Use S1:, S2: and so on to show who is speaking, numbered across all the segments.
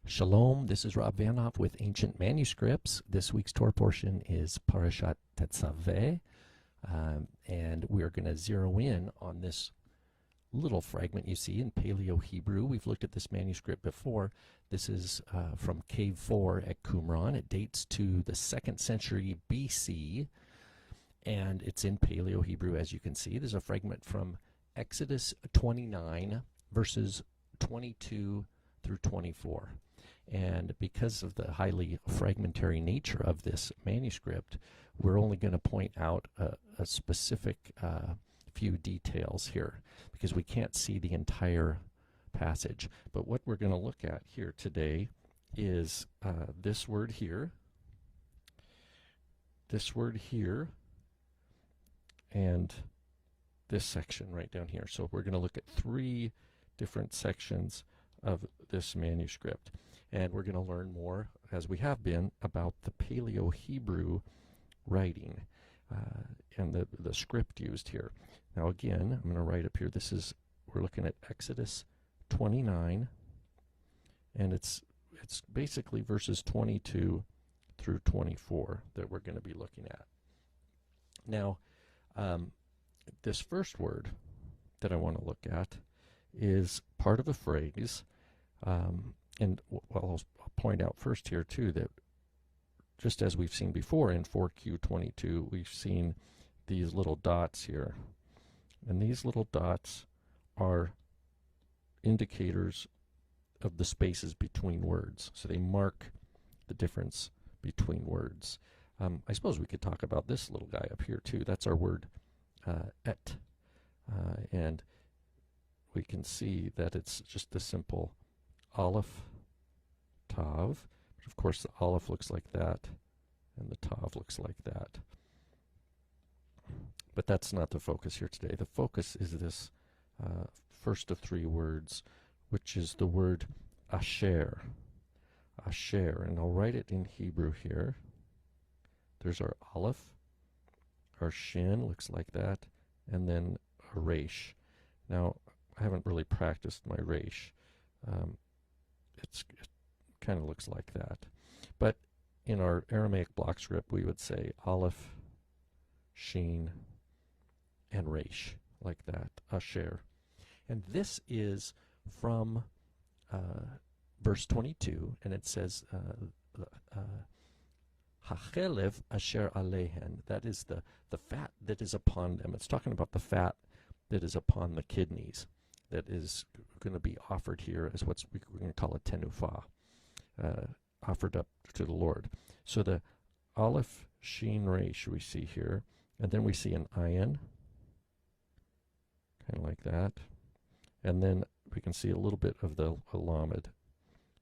S1: Shalom, this is Rob Vanhoff with Ancient Manuscripts. This week's Torah portion is Parashat Tetzaveh, and we're going to zero in on this little fragment you see in Paleo-Hebrew. We've looked at this manuscript before. This is from Cave 4 at Qumran. It dates to the 2nd century BC, and it's in Paleo-Hebrew, as you can see. There's a fragment from Exodus 29, verses 22 through 24. And because of the highly fragmentary nature of this manuscript, we're only going to point out a specific few details here because we can't see the entire passage. But what we're going to look at here today is this word here, and this section right down here. So we're going to look at 3 different sections of this manuscript. And we're going to learn more, as we have been, about the Paleo-Hebrew writing and the script used here. Now again, I'm going to write up here, we're looking at Exodus 29, and it's basically verses 22 through 24 that we're going to be looking at. Now, this first word that I want to look at is part of a phrase. And I'll point out first here too that just as we've seen before in 4Q22, we've seen these little dots here. And these little dots are indicators of the spaces between words. So they mark the difference between words. I suppose we could talk about this little guy up here too. That's our word et. And we can see that it's just a simple Aleph, Tav. Of course, the Aleph looks like that, and the Tav looks like that. But that's not the focus here today. The focus is this first of 3 words, which is the word Asher. Asher, and I'll write it in Hebrew here. There's our Aleph, our Shin looks like that, and then a Resh. Now, I haven't really practiced my Resh. It kind of looks like that. But in our Aramaic block script, we would say Aleph, Shin, and Resh, like that, Asher. And this is from verse 22, and it says, Hachelev asher alehen, that is the fat that is upon them. It's talking about the fat that is upon the kidneys, that is going to be offered here as we're going to call a tenufah, offered up to the Lord. So the Aleph, Shin, Resh we see here, and then we see an ayin, kind of like that, and then we can see a little bit of the lamed.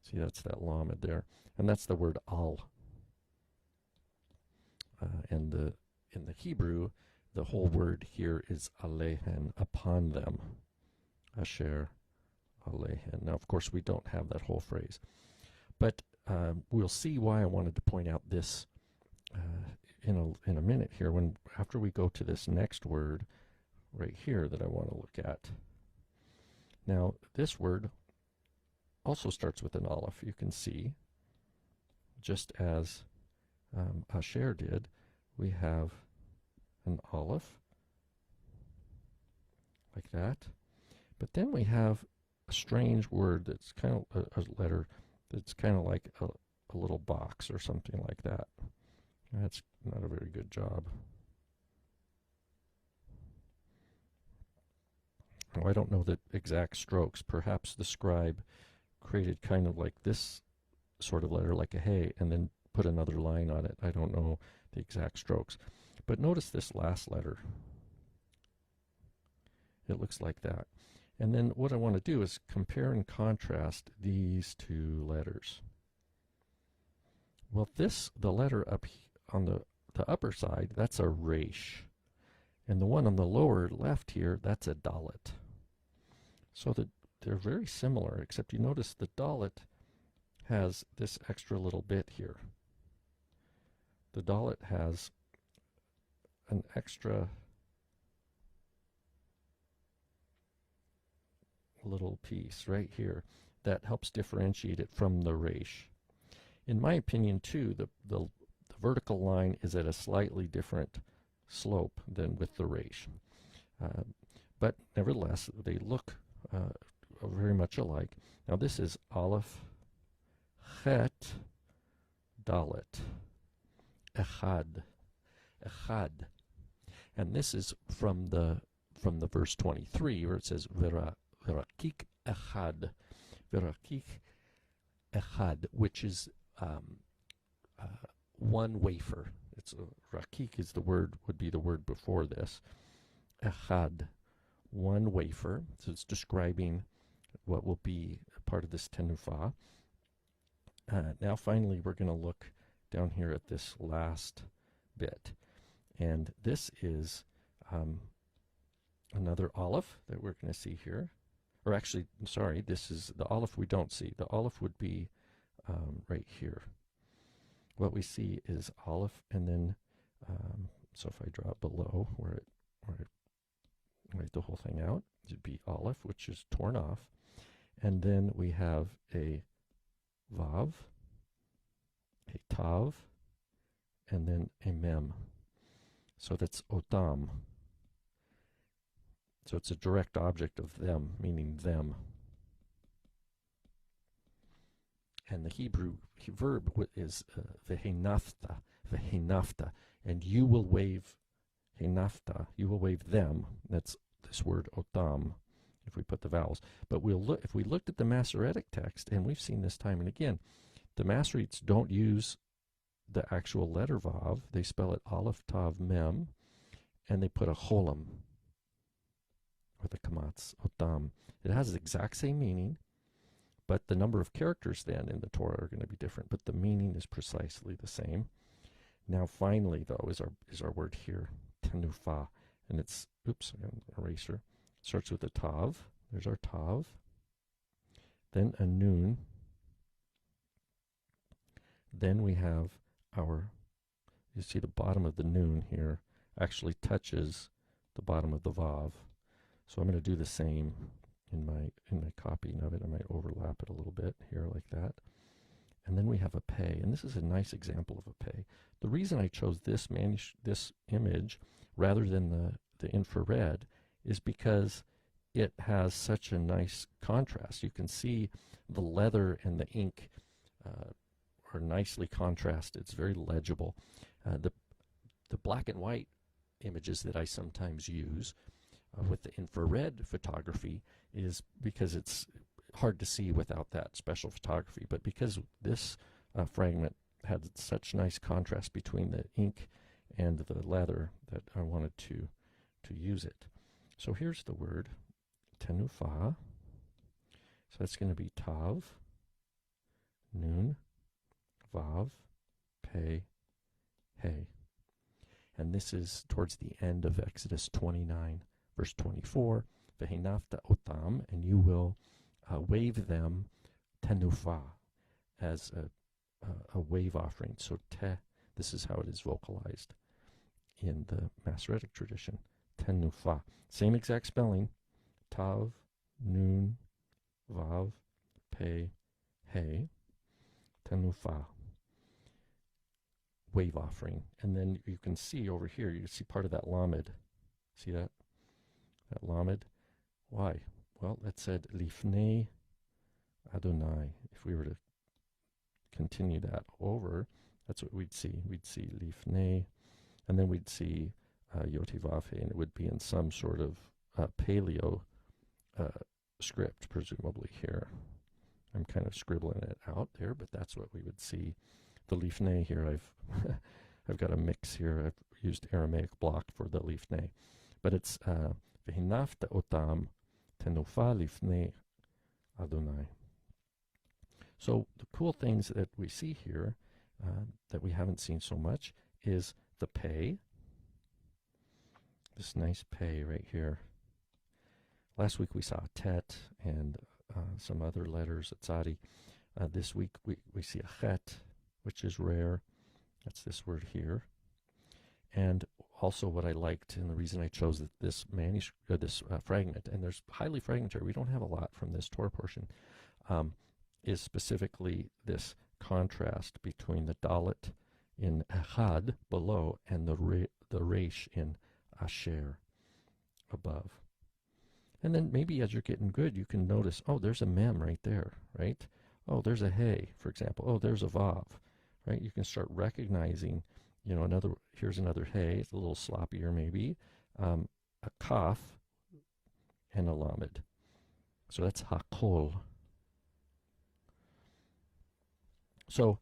S1: See, that's that lamed there, and that's the word al. And in the Hebrew, the whole word here is alehen, upon them. Asher alehen. Now, of course, we don't have that whole phrase. But we'll see why I wanted to point out this in a minute here, after we go to this next word right here that I want to look at. Now, this word also starts with an aleph, you can see, just as Asher did. We have an aleph, like that. But then we have a strange word that's kind of a letter that's kind of like a little box or something like that. That's not a very good job. Oh, I don't know the exact strokes. Perhaps the scribe created kind of like this sort of letter, like a hey, and then put another line on it. I don't know the exact strokes. But notice this last letter. It looks like that. And then what I want to do is compare and contrast these 2 letters. Well, the letter up on the upper side, that's a Resh. And the one on the lower left here, that's a Dalet. So they're very similar, except you notice the Dalet has this extra little bit here. The Dalet has an extra little piece right here that helps differentiate it from the resh. In my opinion, too, the vertical line is at a slightly different slope than with the resh. But nevertheless, they look very much alike. Now this is Aleph, Chet, Dalet, Echad, Echad. And this is from the verse 23, where it says Verakik Echad, Verakik Echad, which is one wafer. It's rakik is the word, would be the word before this. Echad, one wafer. So it's describing what will be part of this tenufa. Now finally we're going to look down here at this last bit. And this is another aleph that we're going to see here. Or actually, sorry, this is the aleph we don't see. The aleph would be right here. What we see is aleph, and then, so if I draw it below where I write the whole thing out, it'd be aleph, which is torn off. And then we have a vav, a tav, and then a mem. So that's otam. So it's a direct object of them, meaning them. And the Hebrew verb is vehenafta, vehenafta, and you will wave henafta, you will wave them. That's this word otam, if we put the vowels. But we'll look, if we looked at the Masoretic text, and we've seen this time and again, the Masoretes don't use the actual letter vav. They spell it aleph tav mem, and they put a cholam, or the kamatz, otam. It has the exact same meaning, but the number of characters then in the Torah are going to be different, but the meaning is precisely the same. Now finally, though, is our word here, tenufa, and it's, oops, an eraser. Starts with a tav. There's our tav. Then a nun. Then we have our, you see the bottom of the nun here actually touches the bottom of the vav. So I'm going to do the same in my copying of it. I might overlap it a little bit here like that. And then we have a pei, and this is a nice example of a pei. The reason I chose this image rather than the infrared is because it has such a nice contrast. You can see the leather and the ink are nicely contrasted. It's very legible. The black and white images that I sometimes use with the infrared photography is because it's hard to see without that special photography. But because this fragment had such nice contrast between the ink and the leather, that I wanted to use it. So here's the word tenufa. So that's going to be tav, nun, vav, pei, hey. And this is towards the end of Exodus 29, verse 24. Vehinafta otam, and you will wave them tenufa, as a wave offering. So te, this is how it is vocalized in the Masoretic tradition. Tenufa. Same exact spelling. Tav, nun, vav, pei, hey. Tenufa. Wave offering. And then you can see over here, you can see part of that lamed. See that? That lamed. Why? Well, that said lifnei Adonai. If we were to continue that over, that's what we'd see. We'd see lifnei, and then we'd see yotivave, and it would be in some sort of paleo script, presumably here. I'm kind of scribbling it out there, but that's what we would see. The lifnei here, I've got a mix here. I've used Aramaic block for the lifnei, but it's vehinafta otam tenufa lifnei Adonai. So the cool things that we see here that we haven't seen so much is the pei. This nice pei right here. Last week we saw tet and some other letters at tzadi. This week we see a chet, which is rare. That's this word here. And also what I liked, and the reason I chose this manuscript, fragment, and there's highly fragmentary, we don't have a lot from this Torah portion, is specifically this contrast between the Dalet in Echad below and the Resh in Asher above. And then maybe as you're getting good, you can notice, oh, there's a Mem right there, right? Oh, there's a Hey, for example. Oh, there's a Vav, right? You can start recognizing, you know, here's another Hey, it's a little sloppier maybe, a Kaf, and a Lamed. So that's Hakol. So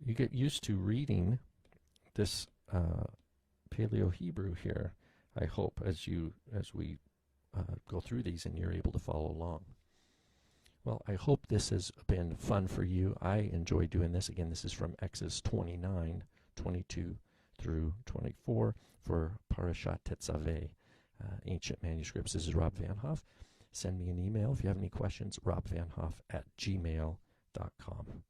S1: you get used to reading this Paleo-Hebrew here, I hope, as we go through these and you're able to follow along. Well, I hope this has been fun for you. I enjoy doing this. Again, this is from Exodus 29, 22 through 24 for Parashat Tetzaveh, Ancient Manuscripts. This is Rob Van Hoff. Send me an email if you have any questions, robvanhoff@gmail.com.